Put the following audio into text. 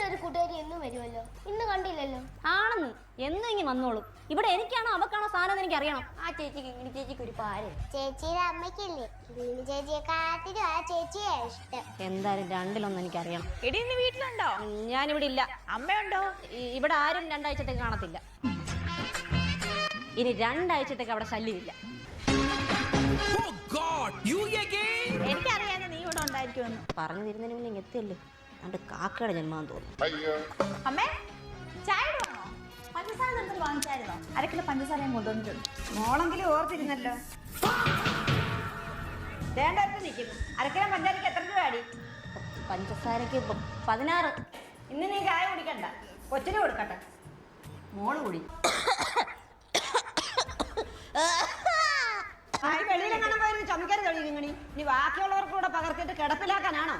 ഒരു കൂട്ടുകാരി എന്നും വരുമല്ലോ, ഇന്ന് കണ്ടില്ലല്ലോ. ആണെന്ന് എന്നും ഇങ്ങനെ വന്നോളും. ഇവിടെ എനിക്കാണോ അവക്കാണോ സാധനം എനിക്ക് അറിയണം. ആ ചേച്ചിക്ക് ഇങ്ങനെ ചേച്ചിക്ക് ഒരു പാര്. ചേച്ചിയുടെ അമ്മയ്ക്കില്ലേ വീണു ചേച്ചിയെ കാത്തിരും ആ ചേച്ചിയെ ഇഷ്ടം. എന്തായാലും രണ്ടിലൊന്നും എനിക്കറിയണം. എടി നീ വീട്ടിലുണ്ടോ? ഞാനിവിടെ ഇല്ല. അമ്മയുണ്ടോ? ഇവിടെ ആരും 2 ആഴ്ചത്തേക്ക് കാണത്തില്ല. ഇനി 2 ആഴ്ചത്തേക്ക് അവിടെ ശല്യമില്ല. എനിക്കറിയാതെ നീ ഇവിടെ ഉണ്ടായിരിക്കുമെന്ന്. പറഞ്ഞു തരുന്നതിന് മുന്നേ എത്തിയല്ലേ. അന്റെ കാക്കയുടെ ജന്മാന്ന് തോന്നുന്നു. അമ്മേ ചായ വേണോ? പഞ്ചസാര നിർത്തി വാങ്ങിച്ചായിരുന്നോ? 1 കിലോ പഞ്ചസാര ഞാൻ കൊണ്ടുവന്നിട്ടുണ്ട്. മോളെങ്കിലും ഓർത്തിരുന്നല്ലോ. ദേണ്ടടുത്ത് നിൽക്കുന്നു. 1 കിലോ പഞ്ചാരക്ക് എത്ര രൂപ അടി? പഞ്ചസാരക്ക് 16. ഇന്ന് നീ ചായ കുടിക്കണ്ട, കൊച്ചിന് കൊടുക്കട്ടെ. മോള് കുടി. വെളിയിലെങ്ങനെ പോയിരുന്നു ചുമക്കരുത്. തെളിയിങ്ങണി നീ ബാക്കിയുള്ളവർക്ക് കൂടെ പകർത്തിയിട്ട് കിടപ്പിലാക്കാനാണോ?